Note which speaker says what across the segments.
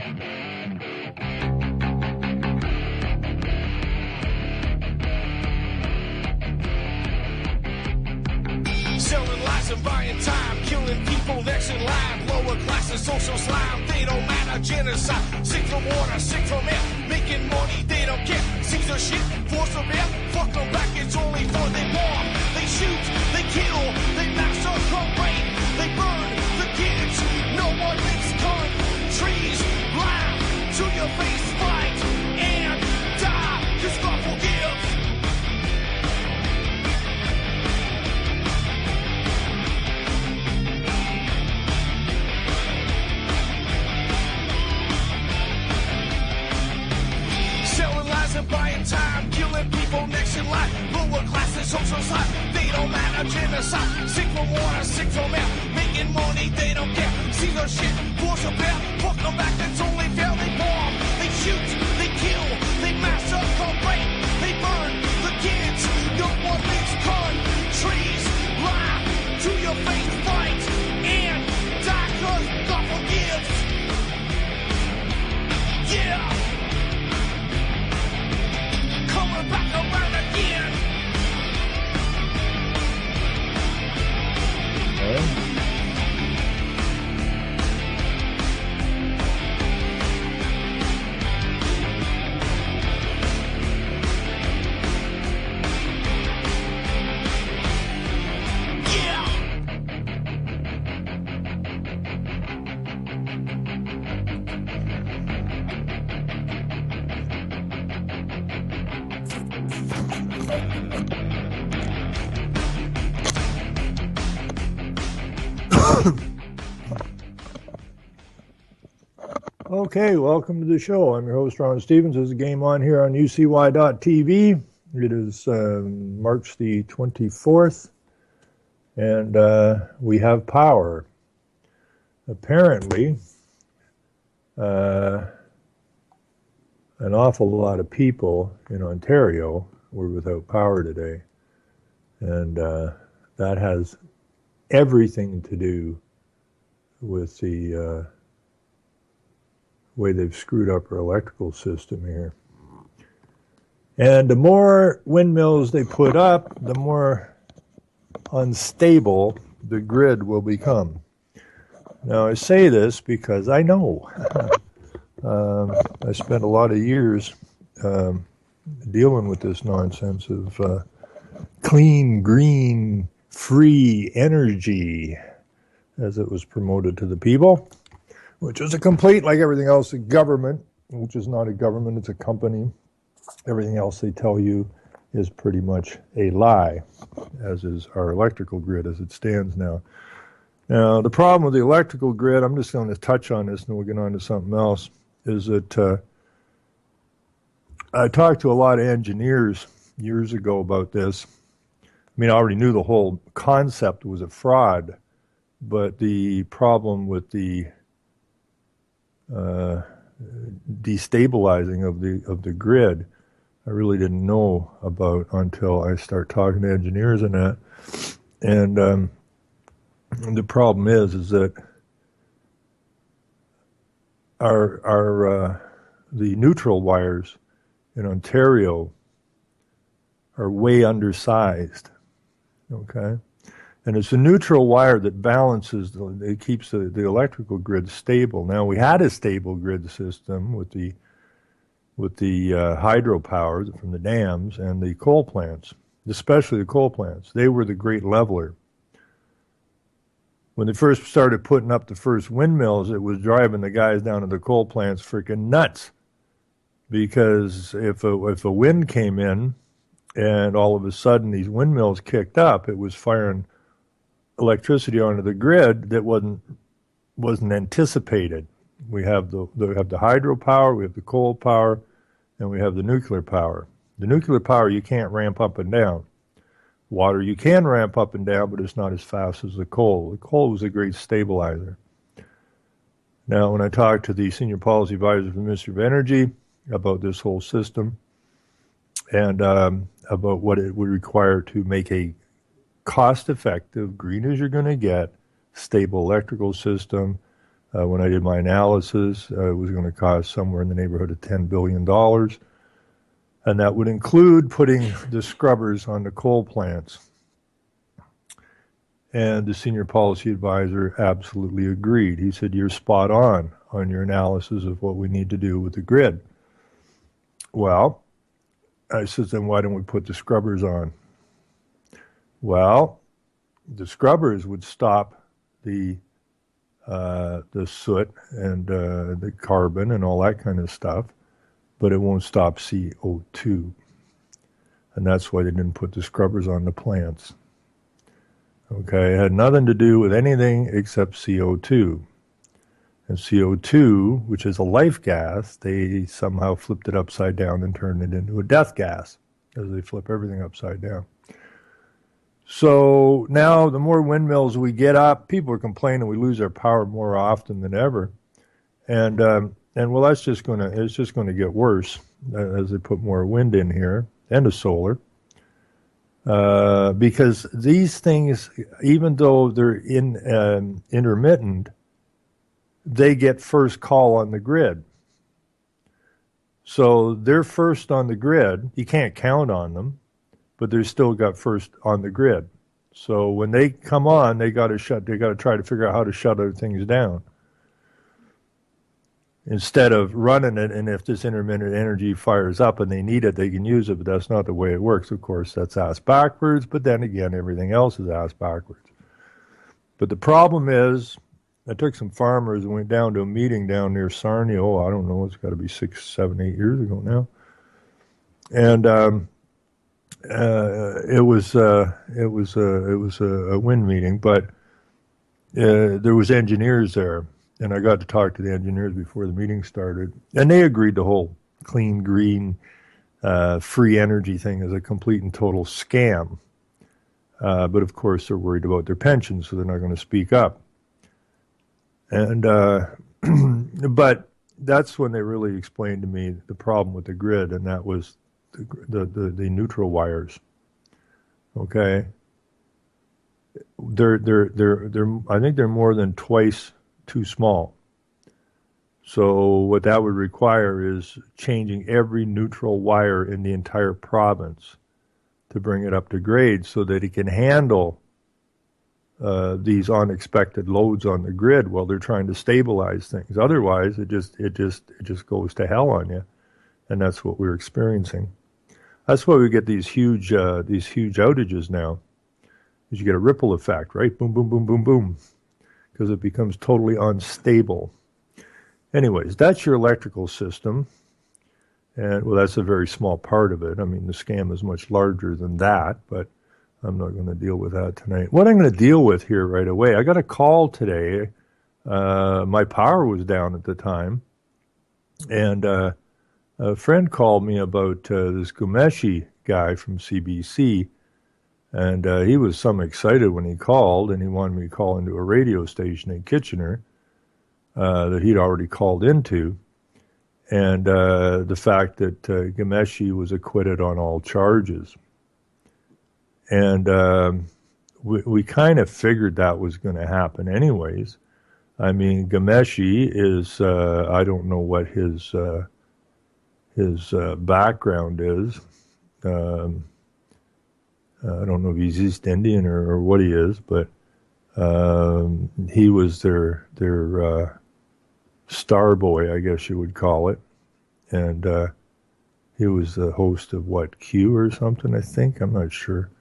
Speaker 1: Selling lies and buying time, killing people next in line. Lower classes, social slime, they don't matter. Genocide, sick from water, sick from air. Making money, they don't care. Caesar shit, force of air. Fuck them back, it's only for they bomb. They shoot, they kill, they massacre, rape. They burn the kids, no one makes countries. Lie to your face, fight and die, 'cause God forgives. Selling lies and buying time, killing people next in line. Lower classes, social side, they don't matter. Genocide, sick from water, sick from air. Making money, they don't care. See their shit, force a bear. Fuck them back, that's only fair. They bomb, they shoot, they kill, they massacre, rape. They burn the kids, no one makes countries. Lie to your face, fight and die, 'cause God forgives. Yeah. Coming back around again. Yeah.
Speaker 2: Okay, welcome to the show. I'm your host, Ron Stevens. There's a game on here on UCY.tv. It is March the 24th, and we have power. Apparently, an awful lot of people in Ontario were without power today, and that has everything to do with the way they've screwed up our electrical system here. And the more windmills they put up, the more unstable the grid will become. Now, I say this because I know. I spent a lot of years dealing with this nonsense of clean, green, free energy, as it was promoted to the people, which is a complete, like everything else, a government, which is not a government, it's a company. Everything else they tell you is pretty much a lie, as is our electrical grid as it stands now. Now, the problem with the electrical grid, I'm just going to touch on this and we'll get on to something else, is that I talked to a lot of engineers years ago about this. I mean, I already knew the whole concept was a fraud, but the problem with the destabilizing of the grid, I really didn't know about until I start talking to engineers and that. And the problem is that our the neutral wires in Ontario are way undersized. Okay. And it's a neutral wire that balances, it keeps the electrical grid stable. Now, we had a stable grid system with the hydropower from the dams and the coal plants, especially the coal plants. They were the great leveler. When they first started putting up the first windmills, it was driving the guys down at the coal plants freaking nuts. Because if a wind came in and all of a sudden these windmills kicked up, it was firing electricity onto the grid that wasn't anticipated. We have the hydropower, we have the coal power, and we have the nuclear power. The nuclear power you can't ramp up and down. Water you can ramp up and down, but it's not as fast as the coal. The coal was a great stabilizer. Now, when I talked to the senior policy advisor for the Ministry of Energy about this whole system and about what it would require to make a cost-effective, green as you're going to get, stable electrical system, When I did my analysis, it was going to cost somewhere in the neighborhood of $10 billion. And that would include putting the scrubbers on the coal plants. And the senior policy advisor absolutely agreed. He said, you're spot on your analysis of what we need to do with the grid. Well, I said, then why don't we put the scrubbers on? Well, the scrubbers would stop the soot and the carbon and all that kind of stuff, but it won't stop CO2. And that's why they didn't put the scrubbers on the plants. Okay, it had nothing to do with anything except CO2. And CO2, which is a life gas, they somehow flipped it upside down and turned it into a death gas, as they flip everything upside down. So now the more windmills we get up, people are complaining we lose our power more often than ever. And well, it's just going to get worse as they put more wind in here and the solar. Because these things, even though they're intermittent, they get first call on the grid. So they're first on the grid. You can't count on them, but they're still got first on the grid. So when they come on, they got to try to figure out how to shut other things down. Instead of running it, and if this intermittent energy fires up and they need it, they can use it, but that's not the way it works. Of course, that's ass backwards, but then again, everything else is ass backwards. But the problem is, I took some farmers and went down to a meeting down near Sarnia. I don't know, it's got to be 6, 7, 8 years ago now. And it was a wind meeting, but there was engineers there. And I got to talk to the engineers before the meeting started. And they agreed the whole clean, green, free energy thing is a complete and total scam. But of course, they're worried about their pensions, so they're not going to speak up. And but that's when they really explained to me the problem with the grid, and that was the neutral wires. Okay, they're I think they're more than twice too small. So what that would require is changing every neutral wire in the entire province to bring it up to grade so that it can handle these unexpected loads on the grid while they're trying to stabilize things. Otherwise, it just goes to hell on you, and that's what we're experiencing. That's why we get these huge outages now. Is you get a ripple effect, right? Boom, boom, boom, boom, boom, because it becomes totally unstable. Anyways, that's your electrical system. And, well, that's a very small part of it. I mean, the scam is much larger than that, but I'm not going to deal with that tonight. What I'm going to deal with here right away, I got a call today. My power was down at the time. And a friend called me about this Ghomeshi guy from CBC. And he was some excited when he called, and he wanted me to call into a radio station in Kitchener that he'd already called into. And the fact that Ghomeshi was acquitted on all charges. And we kind of figured that was going to happen anyways. I mean, Ghomeshi is, I don't know what his background is. I don't know if he's East Indian or what he is, but he was their star boy, I guess you would call it. And he was the host of what, Q or something, I think? I'm not sure.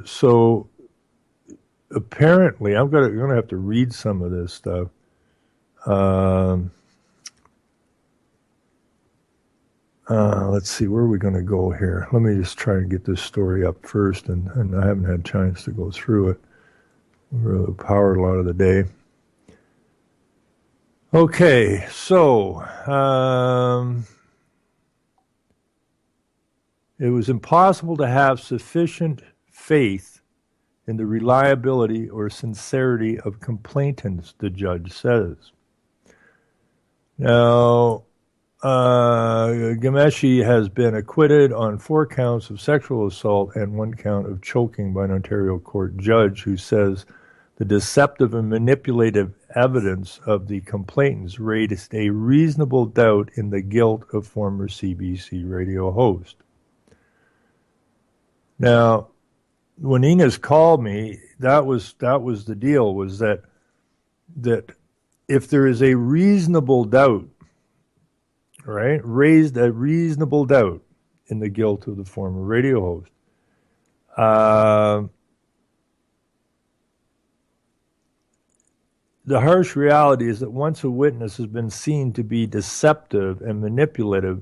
Speaker 2: So apparently, I'm gonna have to read some of this stuff. Let's see, where are we going to go here? Let me just try and get this story up first, and I haven't had a chance to go through it. We're powered a lot of the day. Okay, so it was impossible to have sufficient faith in the reliability or sincerity of complainants, the judge says. Now, Ghomeshi has been acquitted on 4 counts of sexual assault and 1 count of choking by an Ontario court judge who says The deceptive and manipulative evidence of the complainants raised a reasonable doubt in the guilt of former CBC radio host. Now, when Enos called me, that was the deal, was that if there is a reasonable doubt, right, raised a reasonable doubt in the guilt of the former radio host, the harsh reality is that once a witness has been seen to be deceptive and manipulative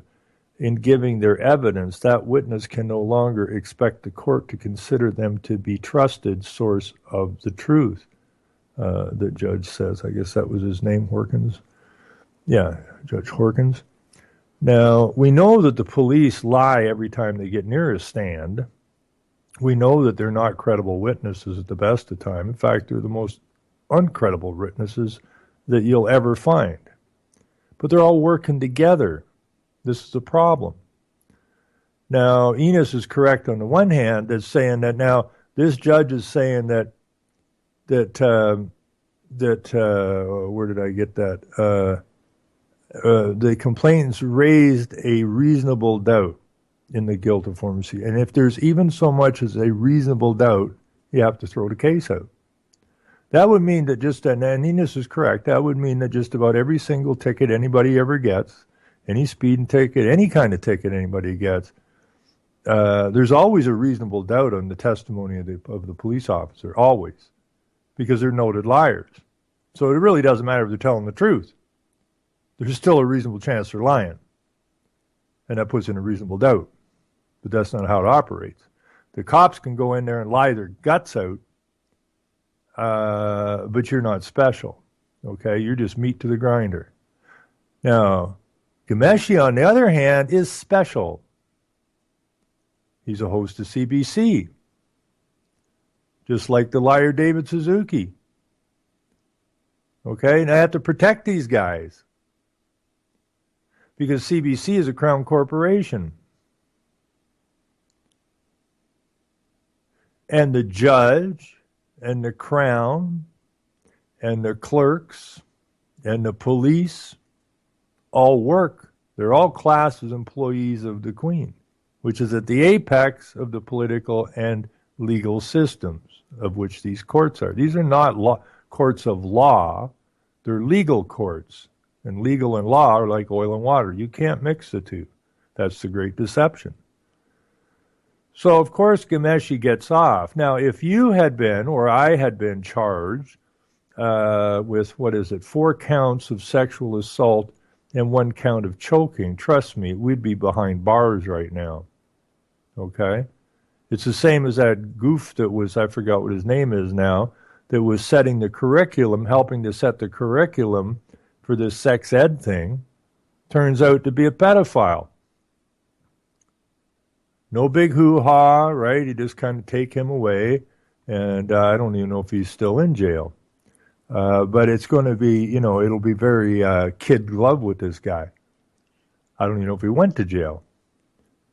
Speaker 2: in giving their evidence, that witness can no longer expect the court to consider them to be trusted source of the truth. The judge says, I guess that was his name, Horkins. Yeah, Judge Horkins. Now, we know that the police lie every time they get near a stand. We know that they're not credible witnesses at the best of time. In fact, they're the most uncredible witnesses that you'll ever find. But they're all working together. This is the problem. Now, Enos is correct on the one hand, that's saying that now this judge is saying that where did I get that? The complainants raised a reasonable doubt in the guilt of former CBC. And if there's even so much as a reasonable doubt, you have to throw the case out. That would mean that and Enos is correct, that would mean that just about every single ticket anybody ever gets, any speeding ticket, any kind of ticket anybody gets, there's always a reasonable doubt on the testimony of the police officer, always, because they're noted liars. So it really doesn't matter if they're telling the truth. There's still a reasonable chance they're lying. And that puts in a reasonable doubt. But that's not how it operates. The cops can go in there and lie their guts out, but you're not special. Okay? You're just meat to the grinder. Now, Ghomeshi, on the other hand, is special. He's a host of CBC. Just like the liar David Suzuki. Okay? And I have to protect these guys. Because CBC is a crown corporation. And the judge and the crown and the clerks and the police all work. They're all classed as employees of the Queen, which is at the apex of the political and legal systems of which these courts are. These are not courts of law. They're legal courts. And legal and law are like oil and water. You can't mix the two. That's the great deception. So, of course, Ghomeshi gets off. Now, if you had been, or I had been charged with, 4 counts of sexual assault and 1 count of choking, trust me, we'd be behind bars right now. Okay? It's the same as that goof that was, I forgot what his name is now, that was setting the curriculum, helping to set the curriculum for this sex ed thing, turns out to be a pedophile. No big hoo-ha, right? You just kind of take him away, and I don't even know if he's still in jail. But it's going to be, it'll be very kid glove with this guy. I don't even know if he went to jail.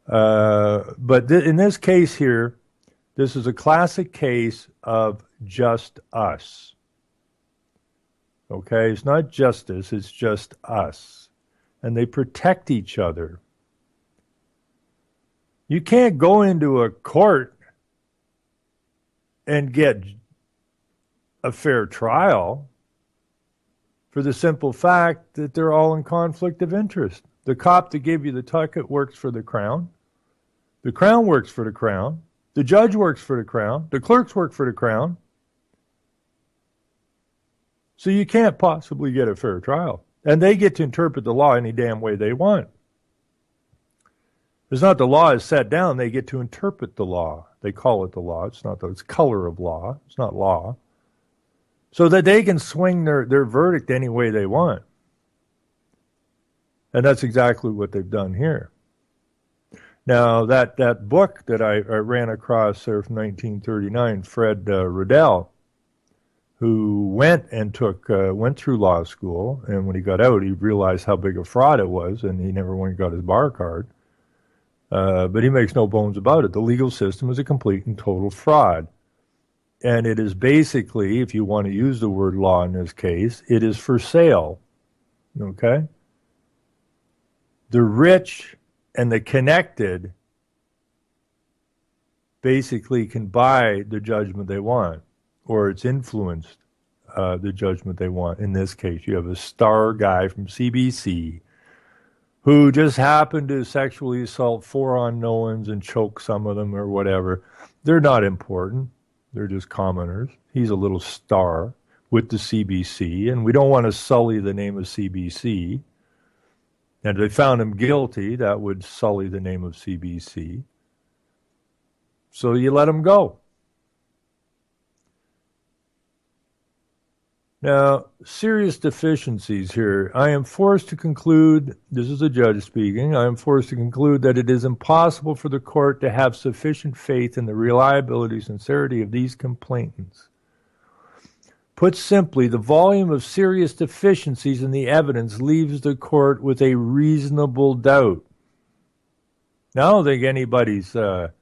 Speaker 2: But in this case here, this is a classic case of just us. Okay? It's not justice, it's just us. And they protect each other. You can't go into a court and get a fair trial for the simple fact that they're all in conflict of interest. The cop that gave you the ticket works for the Crown. The Crown works for the Crown. The judge works for the Crown. The clerks work for the Crown. So you can't possibly get a fair trial. And they get to interpret the law any damn way they want. It's not the law is set down. They get to interpret the law. They call it the law. It's not it's color of law. It's not law. So that they can swing their verdict any way they want. And that's exactly what they've done here. Now, that book that I ran across there from 1939, Fred Riddell, who went through law school, and when he got out, he realized how big a fraud it was, and he never went and got his bar card. But he makes no bones about it. The legal system is a complete and total fraud. And it is basically, if you want to use the word law in this case, it is for sale. Okay? The rich and the connected basically can buy the judgment they want, or it's influenced the judgment they want. In this case, you have a star guy from CBC who just happened to sexually assault 4 unknowns and choke some of them or whatever. They're not important. They're just commoners. He's a little star with the CBC, and we don't want to sully the name of CBC. And if they found him guilty, that would sully the name of CBC. So you let him go. Now, serious deficiencies here. I am forced to conclude, this is a judge speaking, I am forced to conclude that it is impossible for the court to have sufficient faith in the reliability and sincerity of these complainants. Put simply, the volume of serious deficiencies in the evidence leaves the court with a reasonable doubt. Now, I don't think anybody's saying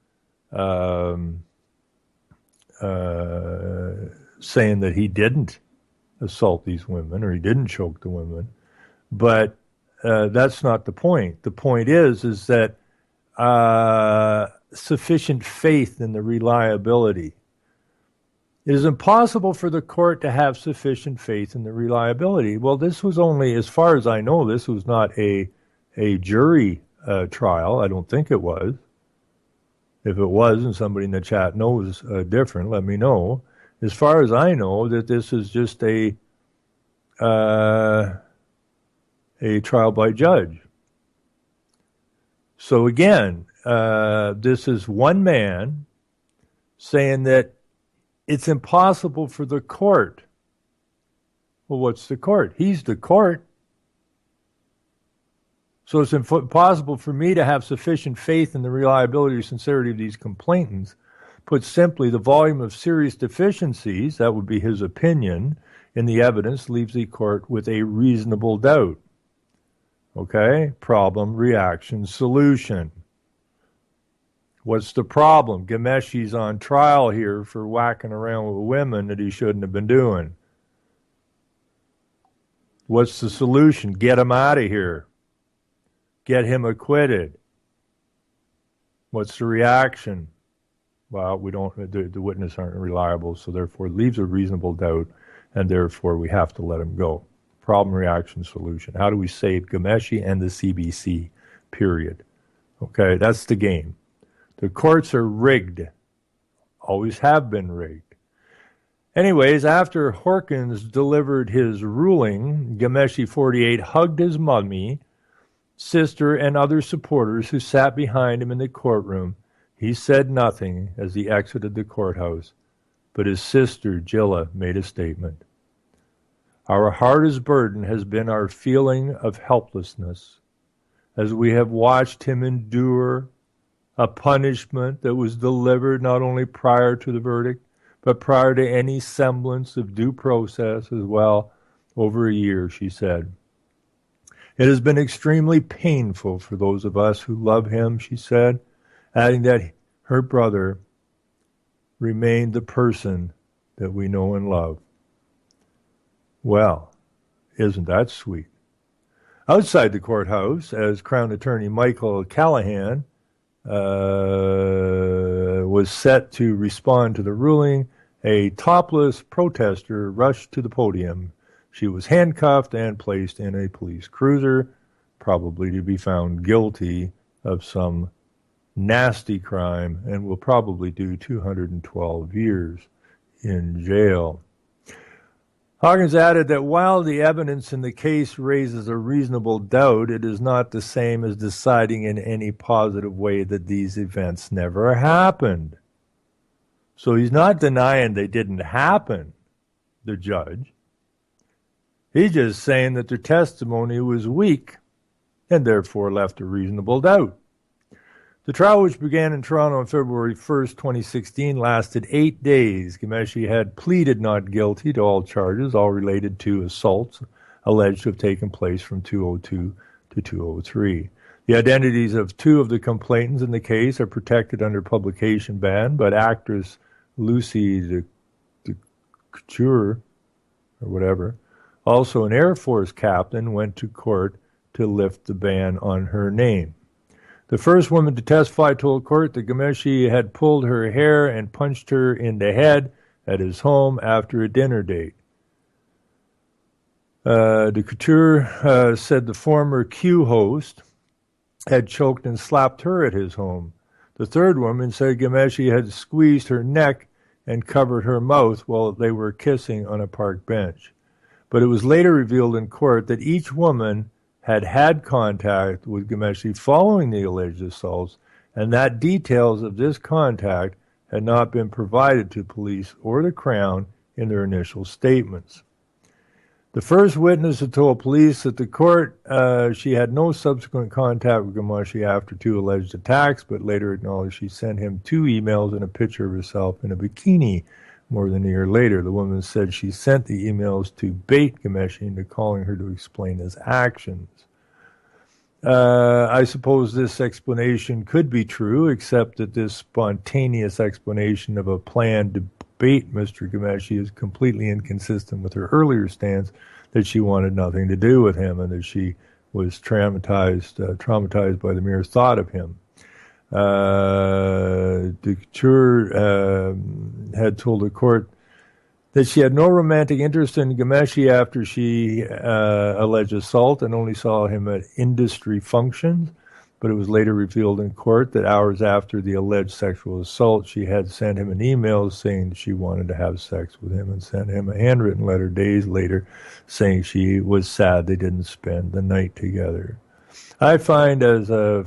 Speaker 2: that he didn't assault these women or he didn't choke the women, but that's not the point. The point is that sufficient faith in the reliability. It is impossible for the court to have sufficient faith in the reliability. Well, this was only, as far as I know, this was not a jury trial. I don't think it was. If it was, and somebody in the chat knows different, let me know. As far as I know, that this is just a trial by judge. So again, this is one man saying that it's impossible for the court. Well, what's the court? He's the court. So it's impossible for me to have sufficient faith in the reliability or sincerity of these complainants. Put simply, the volume of serious deficiencies, that would be his opinion, in the evidence leaves the court with a reasonable doubt. Okay? Problem, reaction, solution. What's the problem? Ghomeshi's on trial here for whacking around with women that he shouldn't have been doing. What's the solution? Get him out of here. Get him acquitted. What's the reaction? Well, we don't. The witnesses aren't reliable, so therefore it leaves a reasonable doubt, and therefore we have to let him go. Problem, reaction, solution. How do we save Ghomeshi and the CBC? Period. Okay, that's the game. The courts are rigged. Always have been rigged. Anyways, after Horkins delivered his ruling, Ghomeshi 48 hugged his mummy, sister, and other supporters who sat behind him in the courtroom. He said nothing as he exited the courthouse, but his sister, Jilla, made a statement. Our hardest burden has been our feeling of helplessness as we have watched him endure a punishment that was delivered not only prior to the verdict, but prior to any semblance of due process as well, over a year, she said. It has been extremely painful for those of us who love him, she said, adding that her brother remained the person that we know and love. Well, isn't that sweet? Outside the courthouse, as Crown Attorney Michael Callahan was set to respond to the ruling, a topless protester rushed to the podium. She was handcuffed and placed in a police cruiser, probably to be found guilty of some nasty crime, and will probably do 212 years in jail. Hawkins added that while the evidence in the case raises a reasonable doubt, it is not the same as deciding in any positive way that these events never happened. So he's not denying they didn't happen, the judge. He's just saying that their testimony was weak and therefore left a reasonable doubt. The trial, which began in Toronto on February 1st, 2016, lasted 8 days. Ghomeshi had pleaded not guilty to all charges, all related to assaults alleged to have taken place from 2002 to 2003. The identities of 2 of the complainants in the case are protected under publication ban, but actress Lucy Couture, or whatever, also an Air Force captain, went to court to lift the ban on her name. The first woman to testify told court that Ghomeshi had pulled her hair and punched her in the head at his home after a dinner date. De Couture said the former Q host had choked and slapped her at his home. The third woman said Ghomeshi had squeezed her neck and covered her mouth while they were kissing on a park bench. But it was later revealed in court that each woman had had contact with Ghomeshi following the alleged assaults, and that details of this contact had not been provided to police or the Crown in their initial statements. The first witness had told police at the court she had no subsequent contact with Ghomeshi after two alleged attacks, but later acknowledged she sent him 2 emails and a picture of herself in a bikini more than a year later. The woman said she sent the emails to bait Ghomeshi into calling her to explain his actions. I suppose this explanation could be true, except that this spontaneous explanation of a plan to bait Mr. Ghomeshi is completely inconsistent with her earlier stance that she wanted nothing to do with him and that she was traumatized by the mere thought of him. De Couture had told the court that she had no romantic interest in Ghomeshi after she alleged assault and only saw him at industry functions, but it was later revealed in court that hours after the alleged sexual assault, she had sent him an email saying she wanted to have sex with him and sent him a handwritten letter days later saying she was sad they didn't spend the night together. I find as a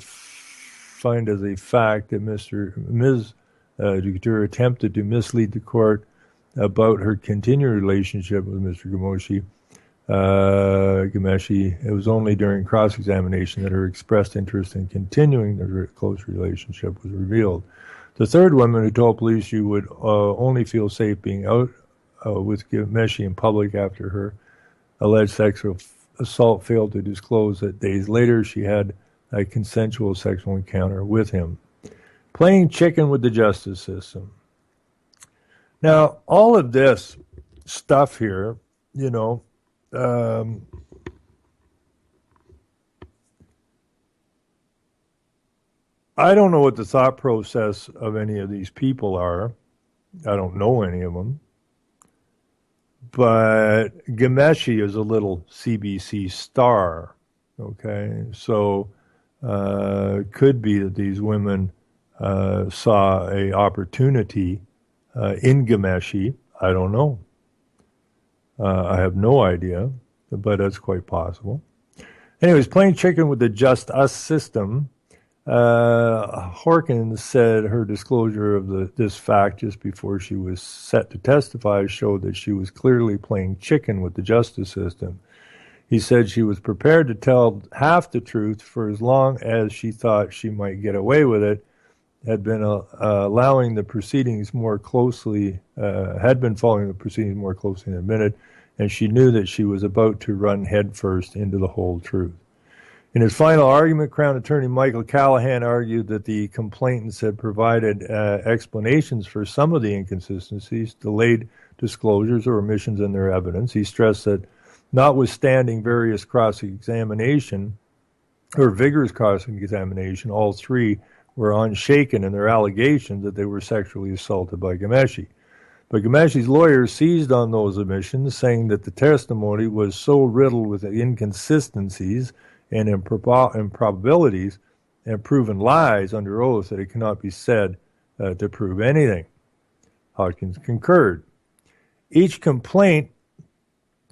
Speaker 2: fact that Ms. de Couture attempted to mislead the court about her continued relationship with Mr. Ghomeshi. It was only during cross-examination that her expressed interest in continuing the close relationship was revealed. The third woman who told police she would only feel safe being out with Ghomeshi in public after her alleged sexual assault failed to disclose that days later she had a consensual sexual encounter with him. Playing chicken with the justice system. Now, all of this stuff here, I don't know what the thought process of any of these people are. I don't know any of them. But Ghomeshi is a little CBC star, okay? So could be that these women saw a opportunity in Ghomeshi. I don't know. I have no idea, but that's quite possible. Anyways, playing chicken with the Just Us system, Horkins said her disclosure of this fact just before she was set to testify showed that she was clearly playing chicken with the justice system. He said she was prepared to tell half the truth for as long as she thought she might get away with it, had been following the proceedings more closely than admitted, and she knew that she was about to run headfirst into the whole truth. In his final argument, Crown Attorney Michael Callahan argued that the complainants had provided explanations for some of the inconsistencies, delayed disclosures, or omissions in their evidence. He stressed that notwithstanding vigorous cross-examination, all three were unshaken in their allegations that they were sexually assaulted by Ghomeshi. But Ghomeshi's lawyers seized on those omissions, saying that the testimony was so riddled with inconsistencies and improbabilities and proven lies under oath that it cannot be said to prove anything. Hodgkins concurred. Each complaint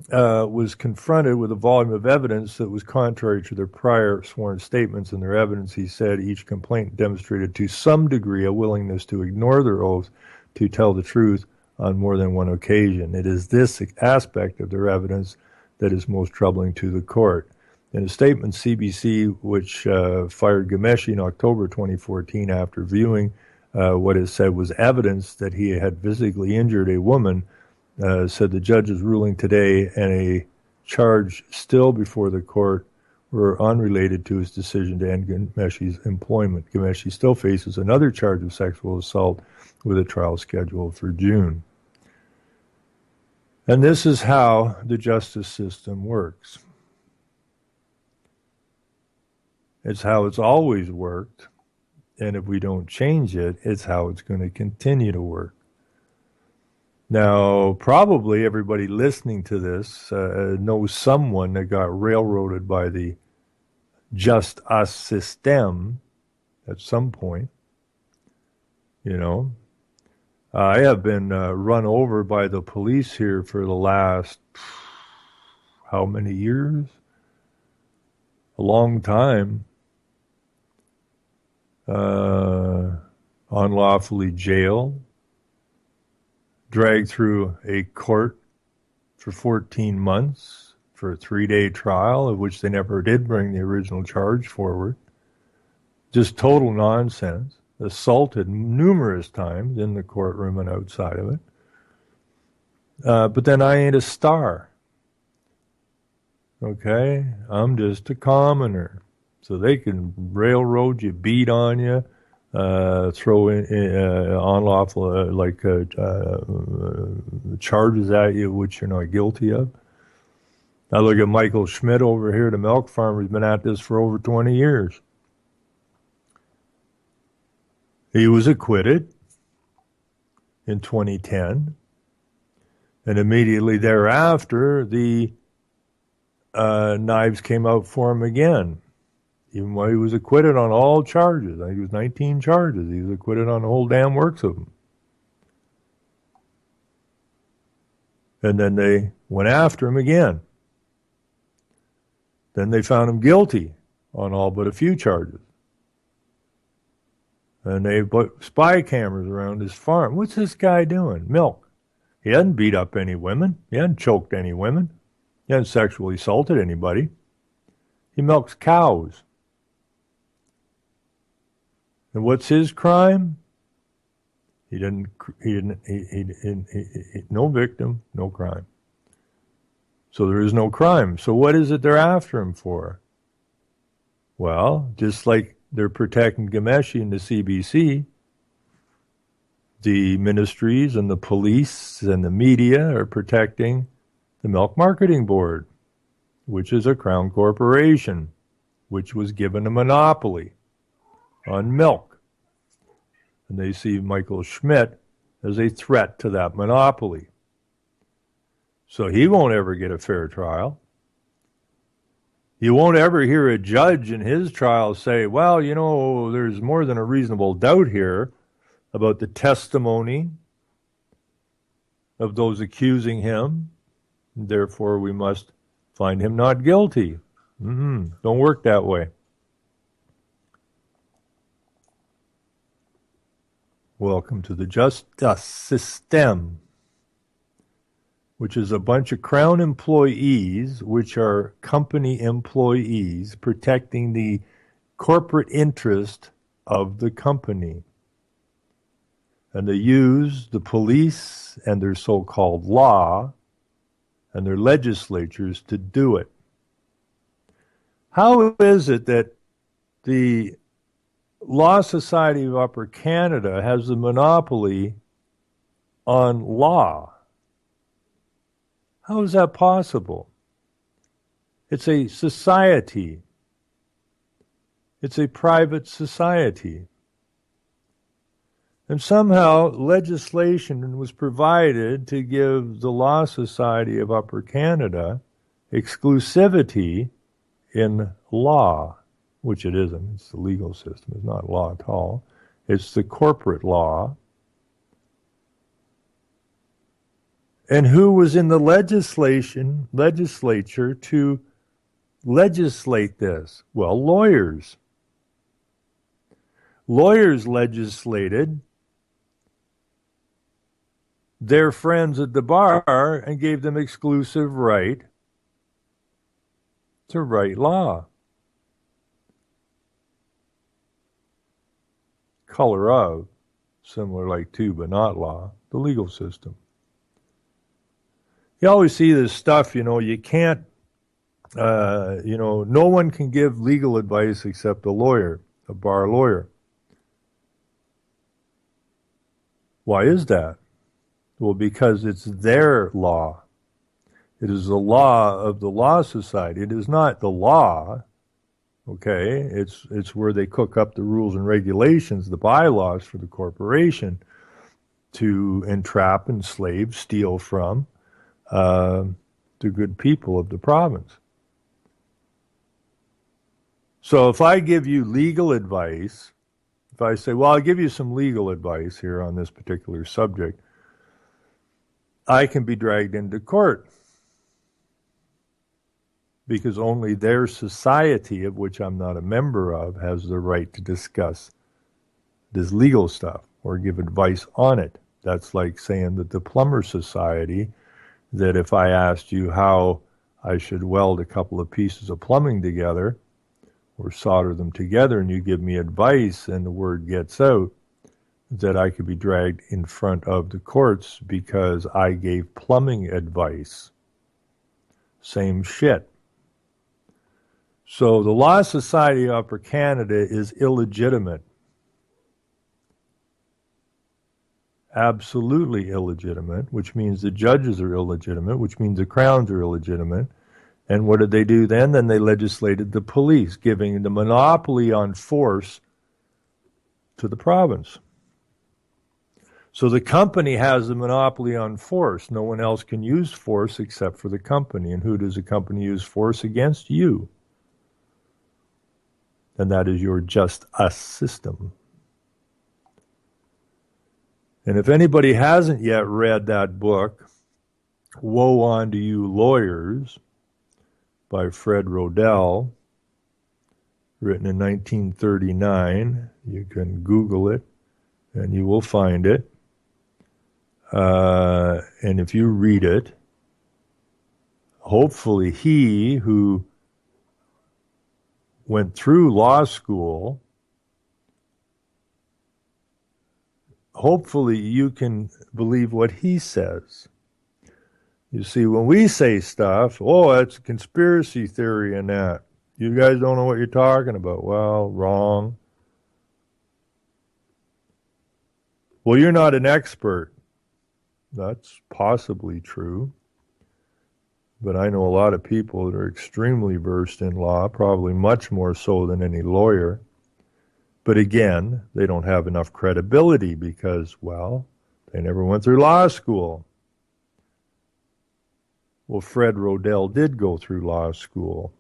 Speaker 2: was confronted with a volume of evidence that was contrary to their prior sworn statements. In their evidence, he said each complaint demonstrated to some degree a willingness to ignore their oath to tell the truth on more than one occasion. It is this aspect of their evidence that is most troubling to the court. In a statement, CBC, which fired Ghomeshi in October 2014 after viewing what it said was evidence that he had physically injured a woman, said the judge's ruling today and a charge still before the court were unrelated to his decision to end Ghomeshi's employment. Ghomeshi still faces another charge of sexual assault with a trial scheduled for June. And this is how the justice system works. It's how it's always worked. And if we don't change it, it's how it's going to continue to work. Now, probably everybody listening to this knows someone that got railroaded by the just us system at some point. You know, I have been run over by the police here for the last, how many years? A long time. Unlawfully jailed, dragged through a court for 14 months for a 3-day trial, of which they never did bring the original charge forward. Just total nonsense. Assaulted numerous times in the courtroom and outside of it. But then I ain't a star. Okay? I'm just a commoner. So they can railroad you, beat on you, throw in unlawful charges at you which you're not guilty of. Now look at Michael Schmidt over here, the milk farmer. He's been at this for over 20 years. He was acquitted in 2010, and immediately thereafter, the knives came out for him again. Even while he was acquitted on all charges. I think it was 19 charges. He was acquitted on the whole damn works of them. And then they went after him again. Then they found him guilty on all but a few charges. And they put spy cameras around his farm. What's this guy doing? Milk. He hadn't beat up any women. He hadn't choked any women. He hadn't sexually assaulted anybody. He milks cows. And what's his crime? No victim, no crime. So there is no crime. So what is it they're after him for? Well, just like they're protecting Ghomeshi and the CBC, the ministries and the police and the media are protecting the Milk Marketing Board, which is a crown corporation, which was given a monopoly on milk. And they see Michael Schmidt as a threat to that monopoly. So he won't ever get a fair trial. You won't ever hear a judge in his trial say, well, you know, there's more than a reasonable doubt here about the testimony of those accusing him. Therefore, we must find him not guilty. Don't work that way. Welcome to the justice system, which is a bunch of Crown employees, which are company employees, protecting the corporate interest of the company. And they use the police and their so-called law and their legislatures to do it. How is it that the Law Society of Upper Canada has the monopoly on law? How is that possible? It's a society. It's a private society. And somehow legislation was provided to give the Law Society of Upper Canada exclusivity in law, which it isn't. It's the legal system. It's not law at all. It's the corporate law. And who was in the legislature to legislate this? Well, lawyers. Lawyers legislated their friends at the bar and gave them exclusive right to write law. Color of, similar like to, but not law, the legal system. You always see this stuff, you can't, no one can give legal advice except a lawyer, a bar lawyer. Why is that? Well, because it's their law. It is the law of the Law Society. It is not the law. Okay, it's where they cook up the rules and regulations, the bylaws for the corporation to entrap, enslave, steal from the good people of the province. So if I give you legal advice, if I say, well, I'll give you some legal advice here on this particular subject, I can be dragged into court because only their society, of which I'm not a member of, has the right to discuss this legal stuff or give advice on it. That's like saying that the Plumber Society, that if I asked you how I should weld a couple of pieces of plumbing together or solder them together and you give me advice and the word gets out, that I could be dragged in front of the courts because I gave plumbing advice. Same shit. So the Law Society of Upper Canada is illegitimate. Absolutely illegitimate, which means the judges are illegitimate, which means the crowns are illegitimate. And what did they do then? Then they legislated the police, giving the monopoly on force to the province. So the company has the monopoly on force. No one else can use force except for the company. And who does the company use force against? You. And that is your just us system. And if anybody hasn't yet read that book, Woe Unto You Lawyers, by Fred Rodell, written in 1939, you can Google it and you will find it. And if you read it, hopefully he who went through law school, hopefully you can believe what he says. You see, when we say stuff, oh, that's a conspiracy theory and that. You guys don't know what you're talking about. Well, wrong. Well, you're not an expert. That's possibly true. But I know a lot of people that are extremely versed in law, probably much more so than any lawyer. But again, they don't have enough credibility because, well, they never went through law school. Well, Fred Rodell did go through law school,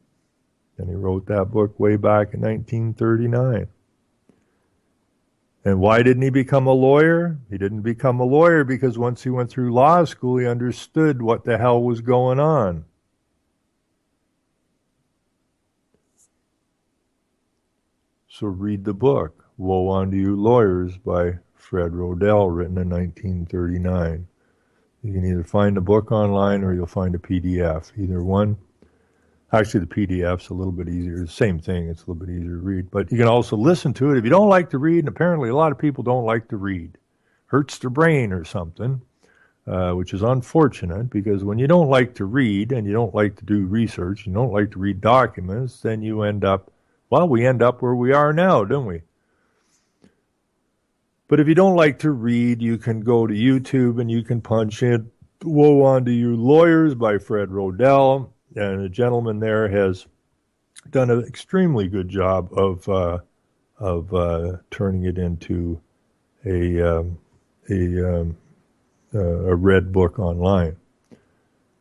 Speaker 2: and he wrote that book way back in 1939. And why didn't he become a lawyer? He didn't become a lawyer because once he went through law school, he understood what the hell was going on. So read the book, Woe Unto You Lawyers, by Fred Rodell, written in 1939. You can either find the book online or you'll find a PDF. Either one. Actually, the PDF's a little bit easier. The same thing. It's a little bit easier to read. But you can also listen to it. If you don't like to read, and apparently a lot of people don't like to read, hurts their brain or something, which is unfortunate because when you don't like to read and you don't like to do research, you don't like to read documents, then you end up, well, we end up where we are now, don't we? But if you don't like to read, you can go to YouTube and you can punch in Woe Unto You Lawyers by Fred Rodell. And a gentleman there has done an extremely good job of turning it into a read book online.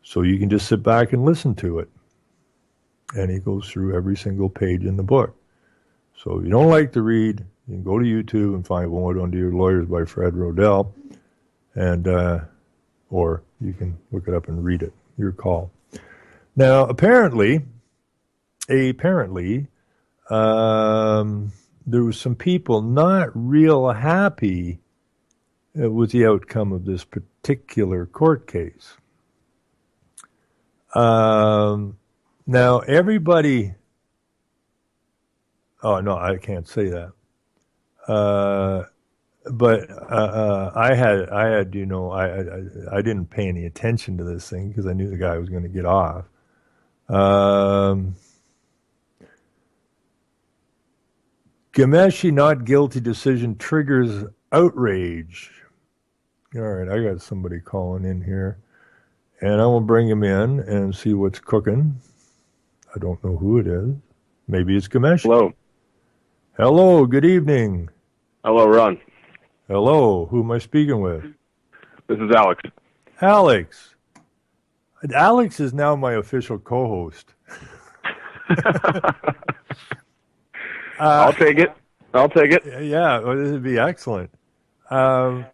Speaker 2: So you can just sit back and listen to it. And he goes through every single page in the book. So if you don't like to read, you can go to YouTube and find Woe Unto You Lawyers by Fred Rodell, and or you can look it up and read it. Your call. Now, apparently, there was some people not real happy with the outcome of this particular court case. Now, everybody... Oh, no, I can't say that. But I had, you know, I didn't pay any attention to this thing because I knew the guy was going to get off. Ghomeshi not guilty decision triggers outrage. All right, I got somebody calling in here. and I will bring him in and see what's cooking. I don't know who it is. Maybe it's Ghomeshi.
Speaker 3: Hello.
Speaker 2: Hello, good evening.
Speaker 3: Hello, Ron.
Speaker 2: Hello, who am I speaking with?
Speaker 3: This is Alex.
Speaker 2: Alex. Alex is now my official co-host.
Speaker 3: I'll take it.
Speaker 2: Yeah, well, this would be excellent. Now, I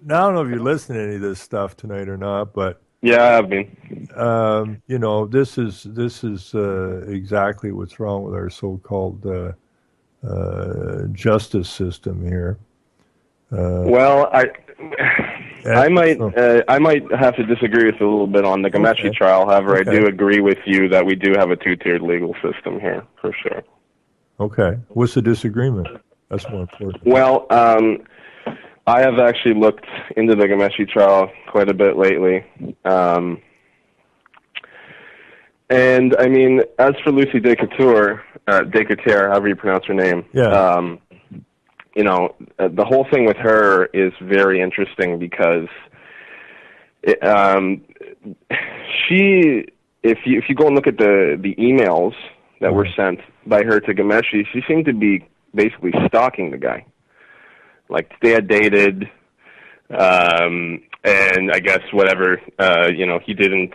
Speaker 2: don't know if you're listening to any of this stuff tonight or not, but
Speaker 3: Yeah, I have been.
Speaker 2: this is exactly what's wrong with our so-called justice system here.
Speaker 3: Well, I might have to disagree with you a little bit on the Ghomeshi trial. However, I do agree with you that we do have a two-tiered legal system here, for sure.
Speaker 2: Okay. What's the disagreement? That's more important.
Speaker 3: Well, I have actually looked into the Ghomeshi trial quite a bit lately. And, I mean, as for Lucy Decatur, however you pronounce her name,
Speaker 2: Yeah.
Speaker 3: The whole thing with her is very interesting because if you go and look at the emails that were sent by her to Ghomeshi, she seemed to be basically stalking the guy. Like they had dated, and I guess whatever, he didn't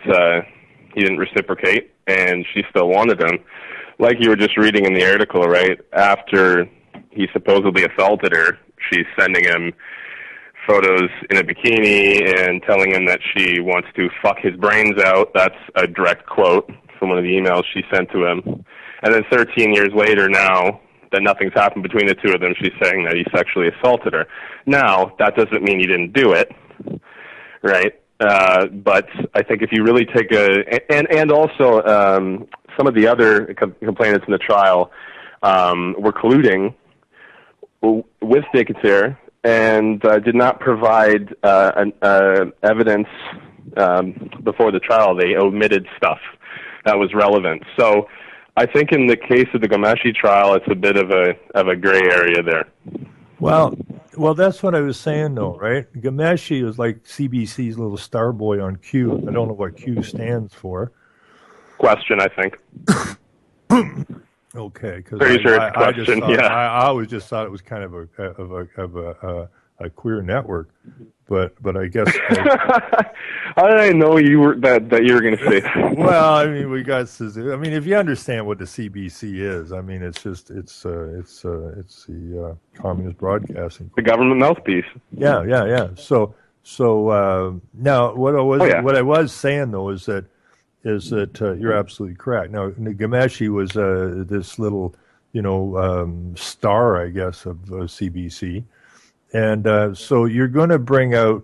Speaker 3: reciprocate, and she still wanted him. Like you were just reading in the article, right? After he supposedly assaulted her, she's sending him photos in a bikini and telling him that she wants to fuck his brains out. That's a direct quote from one of the emails she sent to him. And then 13 years later now, that nothing's happened between the two of them, she's saying that he sexually assaulted her. Now, that doesn't mean he didn't do it, right? But I think if you really take and also some of the other complainants in the trial were colluding with Decatur and did not provide evidence before the trial. They omitted stuff that was relevant. So I think in the case of the Ghomeshi trial, it's a bit of a gray area there.
Speaker 2: Well, that's what I was saying, though, right? Ghomeshi is like CBC's little star boy on Q. I don't know what Q stands for.
Speaker 3: Question, I think.
Speaker 2: Okay, because
Speaker 3: Pretty sure it's question.
Speaker 2: I always just thought it was kind of a queer network, but I guess.
Speaker 3: How did I know you were that you were going to say that?
Speaker 2: Well, I mean, we got. I mean, if you understand what the CBC is, I mean, it's the Communist Broadcasting.
Speaker 3: The government mouthpiece.
Speaker 2: Yeah. So now what I was saying though is that you're absolutely correct. Now, Ghomeshi was this little, star, I guess, of CBC. And so you're going to bring out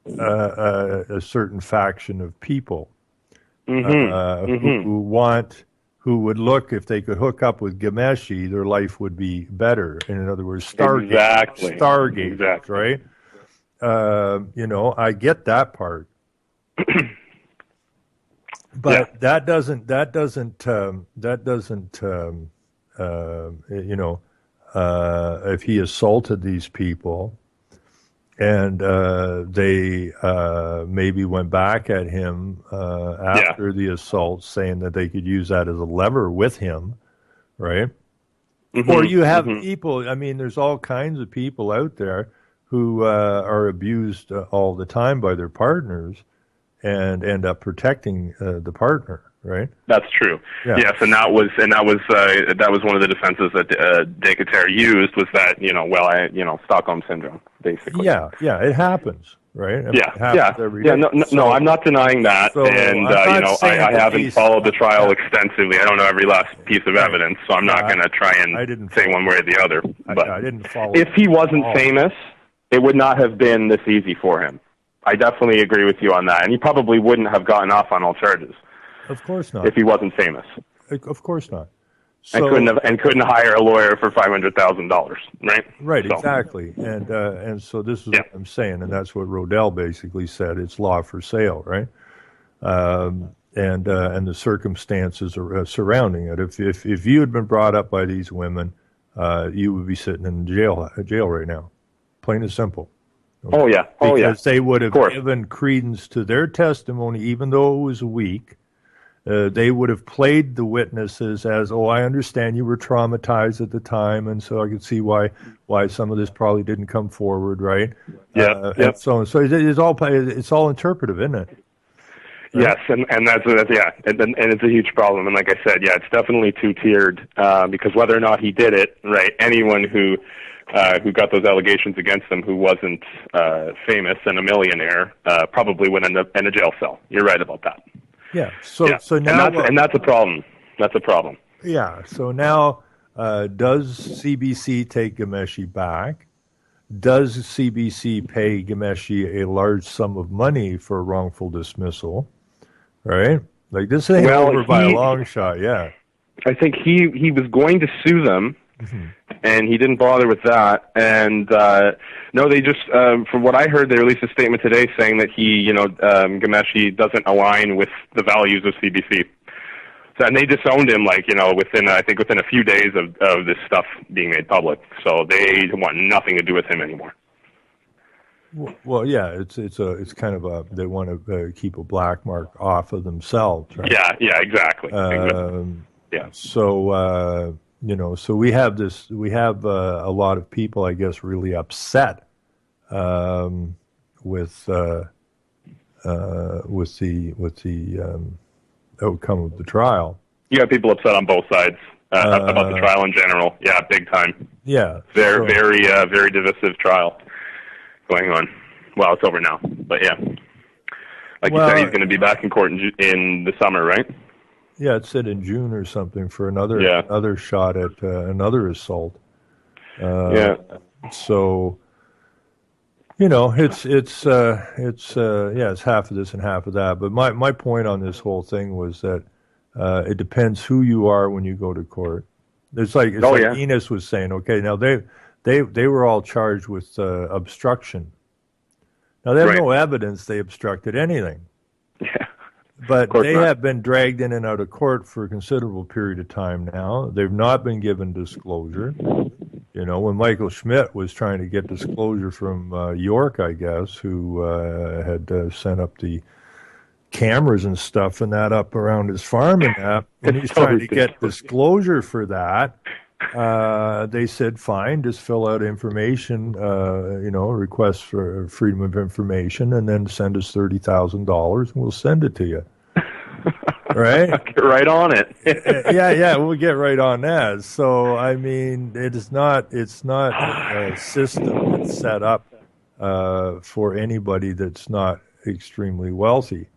Speaker 2: a certain faction of people who would look, if they could hook up with Ghomeshi, their life would be better. And in other words, Stargate, right? I get that part. But that doesn't if he assaulted these people and they maybe went back at him after the assault, saying that they could use that as a lever with him, right? Or you have people, I mean, there's all kinds of people out there who are abused all the time by their partners and end up protecting the partner, right?
Speaker 3: That's true.
Speaker 2: Yeah.
Speaker 3: Yes, and that was one of the defenses that Decatur used, was that Stockholm syndrome, basically.
Speaker 2: Yeah, it happens, right? I mean, it happens every day.
Speaker 3: No, I'm not denying that, and I haven't followed the trial extensively. I don't know every last piece of evidence, so I'm not going to try and say one way or the other. But
Speaker 2: I didn't follow.
Speaker 3: If he wasn't famous, it would not have been this easy for him. I definitely agree with you on that, and he probably wouldn't have gotten off on all charges.
Speaker 2: Of course not.
Speaker 3: If he wasn't famous.
Speaker 2: Of course not. So,
Speaker 3: and couldn't hire a lawyer for $500,000, right?
Speaker 2: Right, exactly. And so this is what I'm saying, and that's what Rodell basically said. It's law for sale, right? And the circumstances surrounding it. If you had been brought up by these women, you would be sitting in jail right now, plain and simple.
Speaker 3: Oh yeah, oh yeah.
Speaker 2: Because they would have
Speaker 3: course.
Speaker 2: given credence to their testimony, even though it was weak. They would have played the witnesses as, oh, I understand you were traumatized at the time, and so I could see why some of this probably didn't come forward, right?
Speaker 3: Yeah,
Speaker 2: And so it's all interpretive, isn't it?
Speaker 3: Yes, and that's yeah, and it's a huge problem. And like I said, yeah, it's definitely two-tiered because whether or not he did it, right? Anyone who got those allegations against him who wasn't famous and a millionaire probably would end up in a jail cell. You're right about that.
Speaker 2: Yeah. So now
Speaker 3: and that's a problem. That's a problem.
Speaker 2: Yeah. So now, does CBC take Ghomeshi back? Does CBC pay Ghomeshi a large sum of money for wrongful dismissal? Right? Like this ain't over by a long shot. Yeah.
Speaker 3: I think he was going to sue them. Mm-hmm. And he didn't bother with that. And no, they just, from what I heard, they released a statement today saying that Ghomeshi doesn't align with the values of CBC. So, and they disowned him, within a few days of this stuff being made public. So they want nothing to do with him anymore.
Speaker 2: Well, yeah, it's kind of they want to keep a black mark off of themselves, right?
Speaker 3: Yeah, exactly.
Speaker 2: Yeah. So. So we have a lot of people, I guess, really upset with the outcome of the trial.
Speaker 3: You have people upset on both sides about the trial in general. Yeah, big time.
Speaker 2: Yeah,
Speaker 3: very divisive trial going on. Well, it's over now, but yeah, you said, he's going to be back in court in the summer, right?
Speaker 2: Yeah, it said in June or something for another shot at another assault. So, it's half of this and half of that. But my point on this whole thing was that it depends who you are when you go to court. It's like Enos was saying. Okay, now they were all charged with obstruction. Now they have no evidence they obstructed anything.
Speaker 3: Yeah.
Speaker 2: But they have been dragged in and out of court for a considerable period of time now. They've not been given disclosure. When Michael Schmidt was trying to get disclosure from York, I guess, who had sent up the cameras and stuff and that up around his farm and that, and he's trying to get disclosure for that. They said, fine, just fill out information, request for freedom of information, and then send us $30,000, and we'll send it to you. Right?
Speaker 3: Get right on it.
Speaker 2: yeah, we'll get right on that. So, I mean, it's not a system that's set up for anybody that's not extremely wealthy.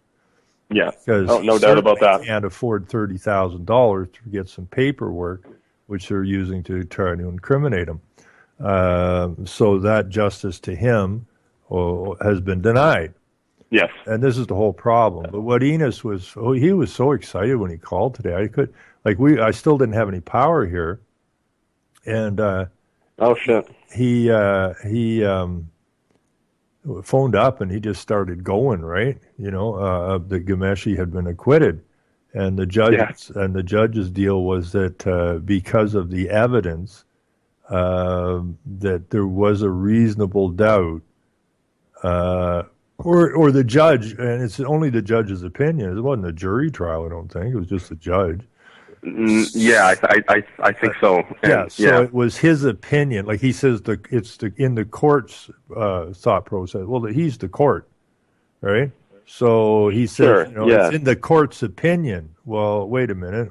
Speaker 3: Yeah,
Speaker 2: because
Speaker 3: no doubt about that.
Speaker 2: Can't afford $30,000 to get some paperwork, which they're using to try to incriminate him. So that justice to him has been denied.
Speaker 3: Yes.
Speaker 2: And this is the whole problem. But what Enos was, he was so excited when he called today. I still didn't have any power here. And
Speaker 3: oh, shit.
Speaker 2: He phoned up and he just started going, right? The Ghomeshi had been acquitted. And the judge's deal was that because of the evidence, that there was a reasonable doubt, or the judge, and it's only the judge's opinion. It wasn't a jury trial, I don't think. It was just the judge.
Speaker 3: Yeah, I think so.
Speaker 2: It was his opinion. Like he says, in the court's thought process. Well, he's the court, right? So he says, it's in the court's opinion. Well, wait a minute.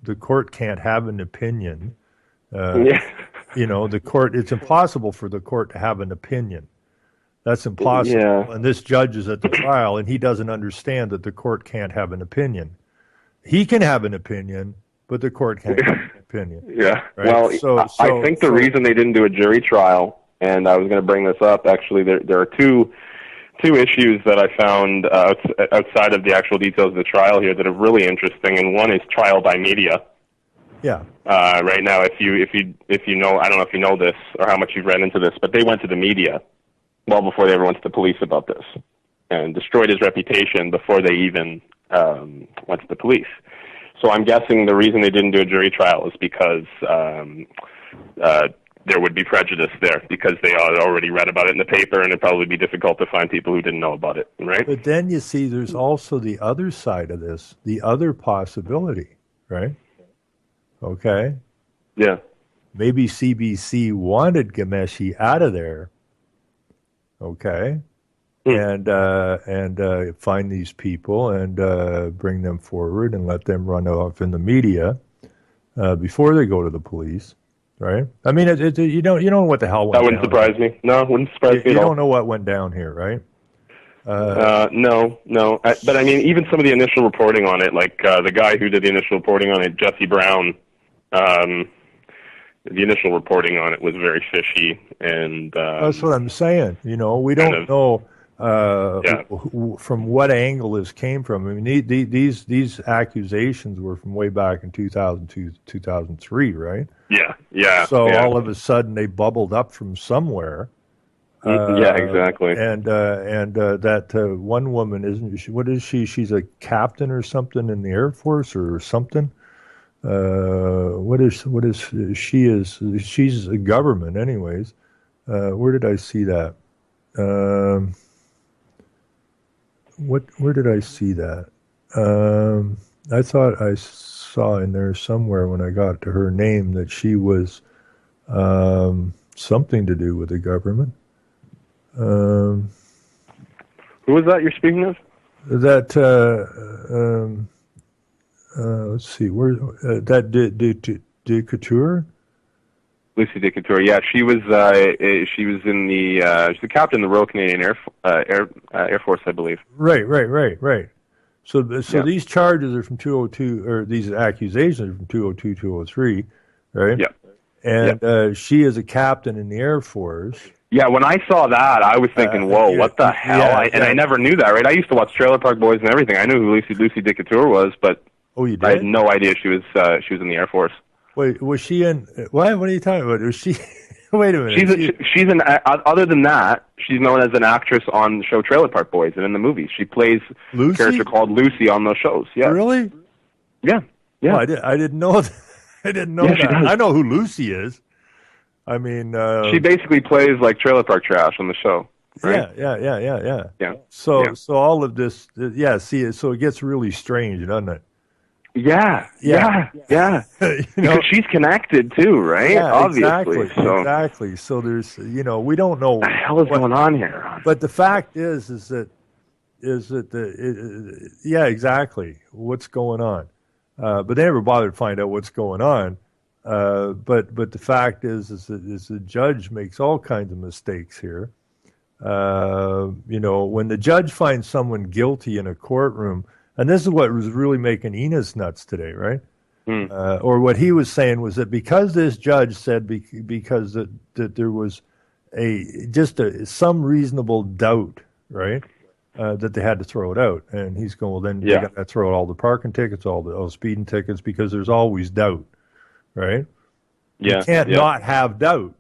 Speaker 2: The court can't have an opinion. The court, it's impossible for the court to have an opinion. That's impossible. Yeah. And this judge is at the trial, and he doesn't understand that the court can't have an opinion. He can have an opinion, but the court can't have an opinion.
Speaker 3: Yeah.
Speaker 2: Right?
Speaker 3: Well, I think the reason they didn't do a jury trial, and I was going to bring this up, actually, there are two issues that I found outside of the actual details of the trial here that are really interesting, and one is trial by media.
Speaker 2: Yeah.
Speaker 3: Right now, if you know, I don't know if you know this or how much you've read into this, but they went to the media well before they ever went to the police about this, and destroyed his reputation before they even went to the police. So I'm guessing the reason they didn't do a jury trial is because there would be prejudice there because they had already read about it in the paper, and it'd probably be difficult to find people who didn't know about it, right?
Speaker 2: But then you see there's also the other side of this, the other possibility, right? Okay?
Speaker 3: Yeah.
Speaker 2: Maybe CBC wanted Ghomeshi out of there, okay? And find these people and bring them forward and let them run off in the media before they go to the police. Right? I mean, you don't know what the hell went down.
Speaker 3: That wouldn't surprise me. No, it wouldn't surprise me at all.
Speaker 2: You don't know what went down here, right?
Speaker 3: No. But I mean, even some of the initial reporting on it, like the guy who did the initial reporting on it, Jesse Brown, the initial reporting on it was very fishy. And
Speaker 2: that's what I'm saying. You know, we don't know from what angle this came from. I mean, these accusations were from way back in 2002, 2003, right?
Speaker 3: Yeah.
Speaker 2: So all of a sudden they bubbled up from somewhere.
Speaker 3: Yeah, exactly.
Speaker 2: And that one woman, isn't she? What is she? She's a captain or something in the Air Force or something. What is she? She's a government, anyways. Where did I see that? Where did I see that? I thought I saw in there somewhere when I got to her name that she was something to do with the government.
Speaker 3: Who was that you're speaking of?
Speaker 2: That let's see, where that de Couture.
Speaker 3: Lucy Decatur. Yeah, she was in the she's the captain of the Royal Canadian Air Force, I believe.
Speaker 2: Right. So these charges are from 202, or these accusations are from 202, 203, right?
Speaker 3: Yeah.
Speaker 2: And she is a captain in the Air Force.
Speaker 3: Yeah, when I saw that, I was thinking, whoa, what the hell? I never knew that, right? I used to watch Trailer Park Boys and everything. I knew who Lucy Decatur was, but
Speaker 2: you did?
Speaker 3: I had no idea she was in the Air Force.
Speaker 2: Wait, was she in? What are you talking about? Was she? Wait a minute.
Speaker 3: She's an. Other than that, she's known as an actress on the show Trailer Park Boys and in the movies. She plays a character called Lucy on those shows. Yeah.
Speaker 2: Really?
Speaker 3: Yeah.
Speaker 2: Oh, I didn't know that. I didn't know that. I know who Lucy is. I mean,
Speaker 3: she basically plays like Trailer Park Trash on the show. Right?
Speaker 2: Yeah. So all of this, so it gets really strange, doesn't it?
Speaker 3: Yeah. Because she's connected too, right?
Speaker 2: Yeah,
Speaker 3: obviously.
Speaker 2: Exactly. So there's, we don't know
Speaker 3: what the hell is going on here.
Speaker 2: But the fact is that exactly what's going on. But they never bothered to find out what's going on. But the fact is that the judge makes all kinds of mistakes here. When the judge finds someone guilty in a courtroom. And this is what was really making Enos nuts today, right? Or what he was saying was that because this judge said because that there was some reasonable doubt, right, that they had to throw it out. And he's going, well, then you got to throw out all the parking tickets, all the speeding tickets, because there's always doubt, right?
Speaker 3: Yeah.
Speaker 2: You can't not have doubt,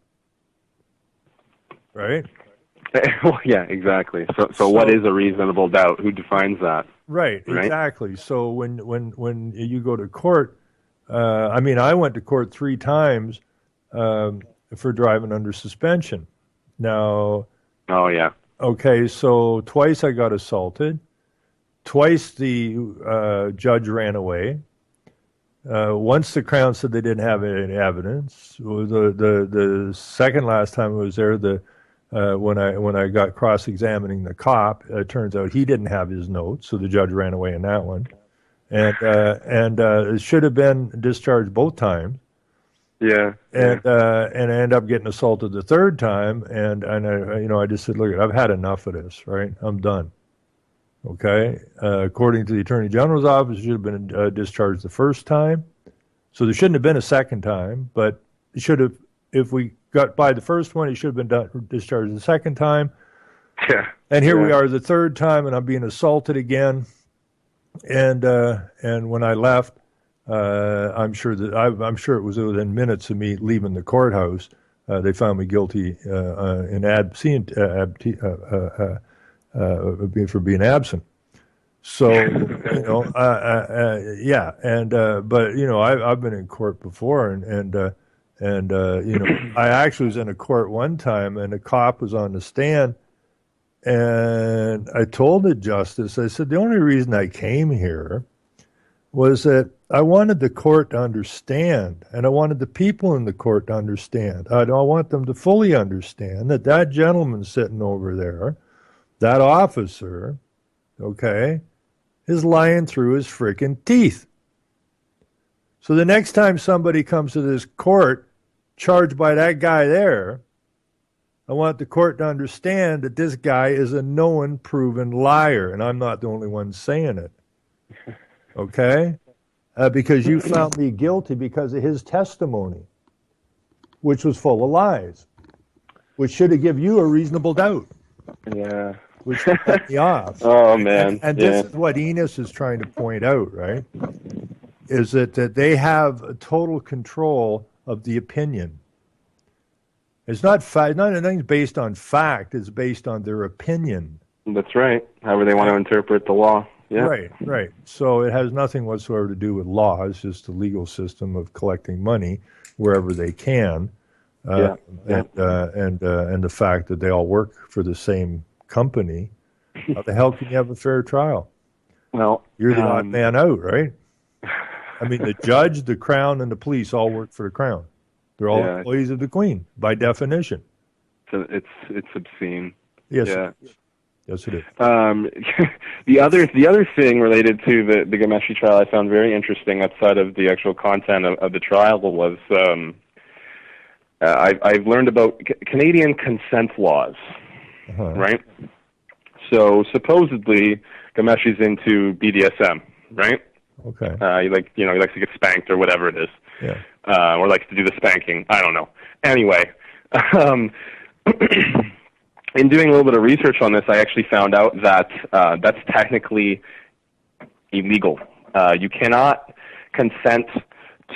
Speaker 2: right?
Speaker 3: Well, yeah, exactly. So what is a reasonable doubt? Who defines that?
Speaker 2: Right, exactly. So when you go to court, I went to court 3 times for driving under suspension. Now, okay, so twice I got assaulted. Twice the judge ran away. Once the Crown said they didn't have any evidence. The second last time I was there, when I got cross-examining the cop, it turns out he didn't have his notes, so the judge ran away in that one, and it should have been discharged both times. And I ended up getting assaulted the third time, and I just said, look, I've had enough of this, right? I'm done. Okay, according to the Attorney General's office, it should have been discharged the first time, so there shouldn't have been a second time, but it should have. If we got by the first one, he should have been discharged the second time.
Speaker 3: Yeah.
Speaker 2: And here we are the third time, and I'm being assaulted again. And when I left, I'm sure it was within minutes of me leaving the courthouse. They found me guilty in for being absent. So but I've been in court before, and And, I actually was in a court one time, and a cop was on the stand, and I told the justice, I said, the only reason I came here was that I wanted the court to understand, and I wanted the people in the court to understand. I want them to fully understand that that gentleman sitting over there, that officer, okay, is lying through his frickin' teeth. So the next time somebody comes to this court charged by that guy there, I want the court to understand that this guy is a known, proven liar, and I'm not the only one saying it. Okay? Because you found me guilty because of his testimony, which was full of lies, which should have given you a reasonable doubt.
Speaker 3: Yeah.
Speaker 2: Which cut me off.
Speaker 3: Oh, man.
Speaker 2: And this is what Enos is trying to point out, right? Is that they have a total control of the opinion. It's not nothing's based on fact. It's based on their opinion.
Speaker 3: That's right. However they want to interpret the law. Yeah.
Speaker 2: Right. So it has nothing whatsoever to do with law. It's just the legal system of collecting money wherever they can, and the fact that they all work for the same company. How the hell can you have a fair trial?
Speaker 3: Well,
Speaker 2: you're the odd man out, right? I mean, the judge, the crown, and the police all work for the crown. They're all employees of the Queen, by definition.
Speaker 3: It's obscene.
Speaker 2: Yes.
Speaker 3: Yeah.
Speaker 2: Yes, it is.
Speaker 3: The other thing related to the Ghomeshi trial I found very interesting, outside of the actual content of the trial, was I've learned about Canadian consent laws, right? So supposedly Ghomeshi's into BDSM, right?
Speaker 2: Okay.
Speaker 3: He likes to get spanked or whatever it is.
Speaker 2: Yeah.
Speaker 3: Or likes to do the spanking. I don't know. Anyway, in doing a little bit of research on this, I actually found out that that's technically illegal. You cannot consent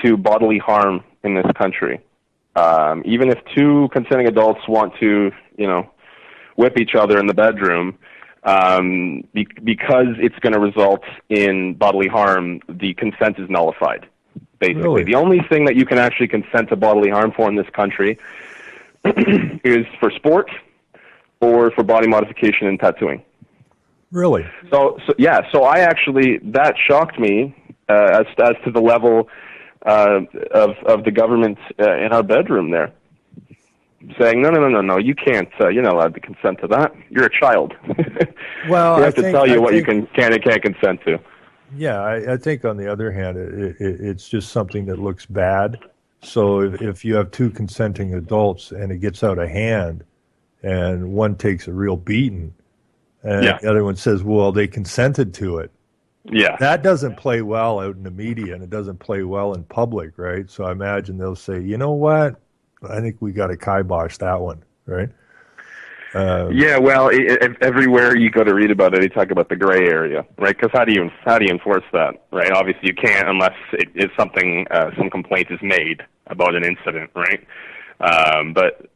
Speaker 3: to bodily harm in this country. Even if two consenting adults want to, whip each other in the bedroom, because it's going to result in bodily harm, the consent is nullified. Basically,
Speaker 2: Really?
Speaker 3: The only thing that you can actually consent to bodily harm for in this country is for sport or for body modification and tattooing.
Speaker 2: Really?
Speaker 3: So I actually, that shocked me as to the level of the government in our bedroom there, saying no, you can't, you're not allowed to consent to that. You're a child.
Speaker 2: Well,
Speaker 3: we have to tell you what you can and can't consent to.
Speaker 2: Yeah, I think on the other hand, it's just something that looks bad. So if you have two consenting adults and it gets out of hand and one takes a real beating and the other one says, well, they consented to it.
Speaker 3: Yeah.
Speaker 2: That doesn't play well out in the media, and it doesn't play well in public, right? So I imagine they'll say, you know what? I think we got to kibosh that one, right?
Speaker 3: Well, everywhere you go to read about it, they talk about the gray area, right? Because how do you enforce that, right? Obviously, you can't unless it's something, some complaint is made about an incident, right? But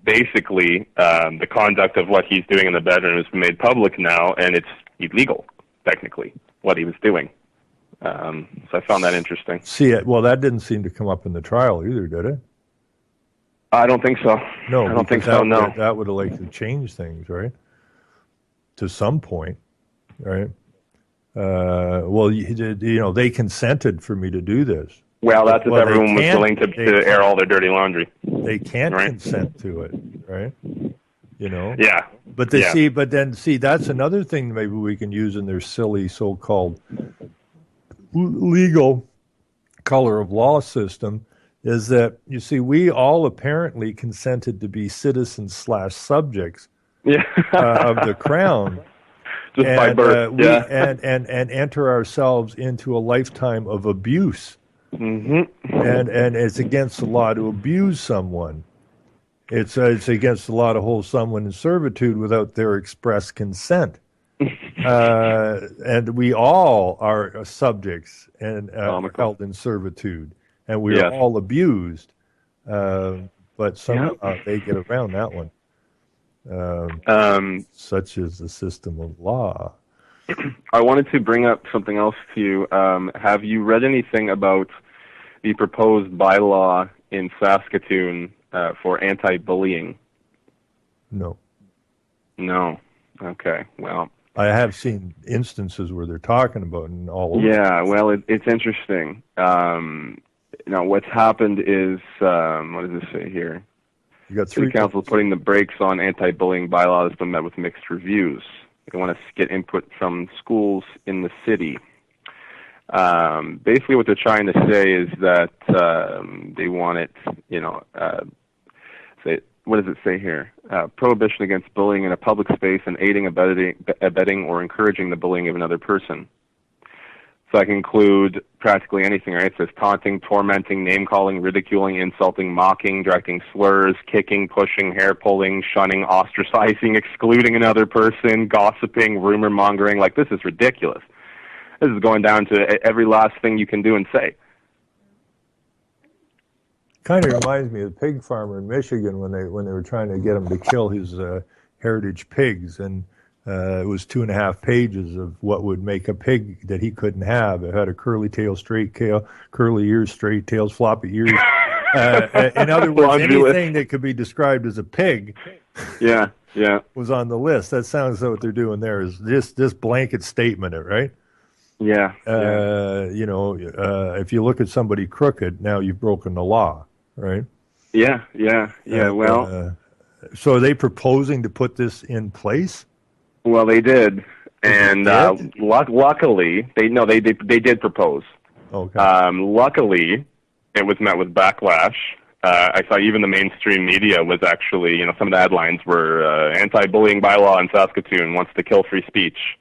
Speaker 3: basically, the conduct of what he's doing in the bedroom has been made public now, and it's illegal, technically, what he was doing. So I found that interesting.
Speaker 2: Well, that didn't seem to come up in the trial either, did it?
Speaker 3: I don't think so.
Speaker 2: No,
Speaker 3: I don't think so. No,
Speaker 2: that would have likely changed things, right? To some point, right? Well, they consented for me to do this.
Speaker 3: Well, that's if everyone was willing to air all their dirty laundry.
Speaker 2: They can't consent to it, right?
Speaker 3: Yeah.
Speaker 2: But that's another thing maybe we can use in their silly so-called legal color of law system. Is that, you see, we all apparently consented to be citizens/subjects of the crown.
Speaker 3: Just by birth,
Speaker 2: and enter ourselves into a lifetime of abuse.
Speaker 3: Mm-hmm.
Speaker 2: And it's against the law to abuse someone. It's against the law to hold someone in servitude without their express consent. And we all are subjects and held in servitude. And we are all abused, but somehow they get around that one. Such is the system of law.
Speaker 3: I wanted to bring up something else to you. Have you read anything about the proposed bylaw in Saskatoon for anti-bullying?
Speaker 2: No.
Speaker 3: No. Okay. Well.
Speaker 2: I have seen instances where they're talking about it and all over.
Speaker 3: Yeah. Well, it's interesting. What's happened is what does this say here?
Speaker 2: You got
Speaker 3: City
Speaker 2: three
Speaker 3: Council putting the brakes on anti-bullying bylaw has been met with mixed reviews. They want to get input from schools in the city. Basically, what they're trying to say is that they want it, what does it say here? Prohibition against bullying in a public space and aiding, abetting, or encouraging the bullying of another person. So that can include practically anything, right? It says taunting, tormenting, name-calling, ridiculing, insulting, mocking, directing slurs, kicking, pushing, hair-pulling, shunning, ostracizing, excluding another person, gossiping, rumor-mongering. Like, this is ridiculous. This is going down to every last thing you can do and say.
Speaker 2: Kind of reminds me of the pig farmer in Michigan when they were trying to get him to kill his heritage pigs, and it was 2.5 pages of what would make a pig that he couldn't have. It had a curly tail, straight tail, curly ears, straight tails, floppy ears. In other words, anything that could be described as a pig,
Speaker 3: yeah,
Speaker 2: was on the list. That sounds like what they're doing there is this blanket statement, right?
Speaker 3: Yeah.
Speaker 2: If you look at somebody crooked, now you've broken the law, right?
Speaker 3: Yeah. Well,
Speaker 2: so are they proposing to put this in place?
Speaker 3: Well, they did, and luckily, they did propose.
Speaker 2: Okay.
Speaker 3: Luckily, it was met with backlash. I saw even the mainstream media was actually, some of the headlines were anti-bullying bylaw in Saskatoon wants to kill free speech.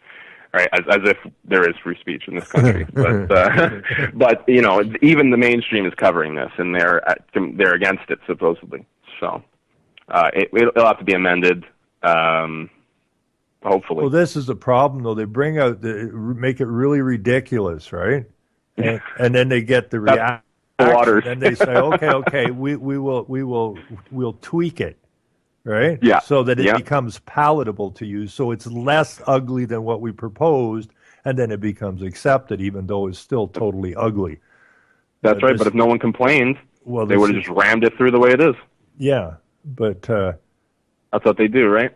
Speaker 3: Right, as if there is free speech in this country, but even the mainstream is covering this, and they're against it supposedly. So it'll have to be amended, hopefully.
Speaker 2: Well, this is the problem, though. They make it really ridiculous, right? And then they get the reaction, and they say, okay, we'll tweak it. Right?
Speaker 3: Yeah.
Speaker 2: So that it becomes palatable to you. So it's less ugly than what we proposed, and then it becomes accepted, even though it's still totally ugly.
Speaker 3: That's right. But if no one complained, they would have just rammed it through the way it is.
Speaker 2: Yeah, but
Speaker 3: that's what they do, right?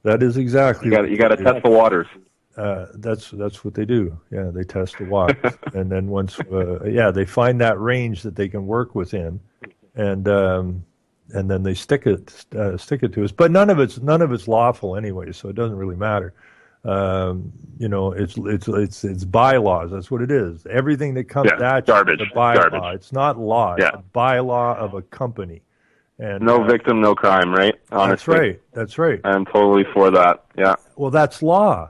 Speaker 2: That is exactly.
Speaker 3: You got to test the waters.
Speaker 2: That's what they do. Yeah, they test the waters, and then once, they find that range that they can work within, and then they stick it to us. But none of it's lawful anyway, so it doesn't really matter. It's bylaws. That's what it is. Everything that comes at you is a bylaw. Garbage. It's not law. It's a bylaw of a company. And
Speaker 3: no victim, no crime, right? Honestly.
Speaker 2: That's right.
Speaker 3: I'm totally for that. Yeah.
Speaker 2: Well, that's law.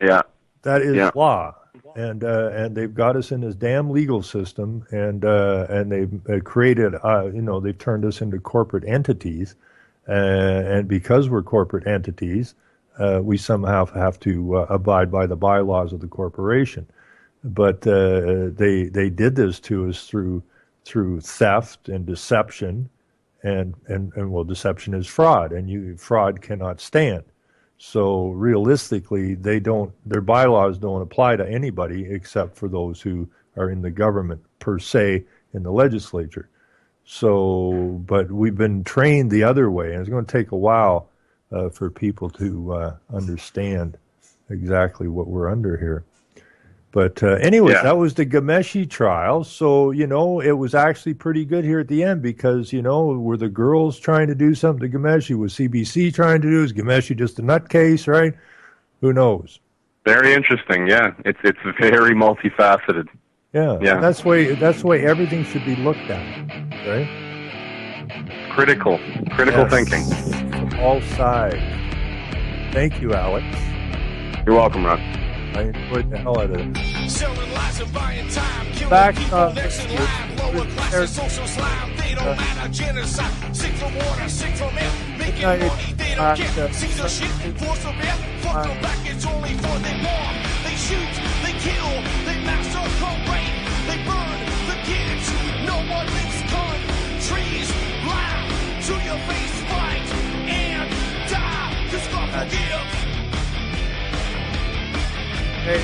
Speaker 3: Yeah.
Speaker 2: That is law. And they've got us in this damn legal system, and they've created, they've turned us into corporate entities, and because we're corporate entities, we somehow have to abide by the bylaws of the corporation. But they did this to us through theft and deception, and deception is fraud, and fraud cannot stand. So realistically, their bylaws don't apply to anybody except for those who are in the government per se in the legislature. So, but we've been trained the other way, and it's going to take a while for people to understand exactly what we're under here. But anyways, that was the Ghomeshi trial. So, it was actually pretty good here at the end because, were the girls trying to do something to Ghomeshi? Was CBC trying to do? Is Ghomeshi just a nutcase, right? Who knows?
Speaker 3: Very interesting, yeah. It's very multifaceted.
Speaker 2: Yeah. That's why everything should be looked at, right?
Speaker 3: Critical thinking.
Speaker 2: From all sides. Thank you, Alex.
Speaker 3: You're welcome, Ron.
Speaker 2: I enjoyed the hell out of it.
Speaker 1: Selling lies and buying time, killing
Speaker 2: Back
Speaker 1: people next in line, lower class social slime, they don't matter, genocide, sick from water, sick from air, making money, they don't care, see the shit, force of air, fuck them back, it's only for they bomb, they shoot, they kill, they massacre, rape, they burn the kids, no one makes countries lie to your face, fight and die, cause God forgives.
Speaker 2: Hey.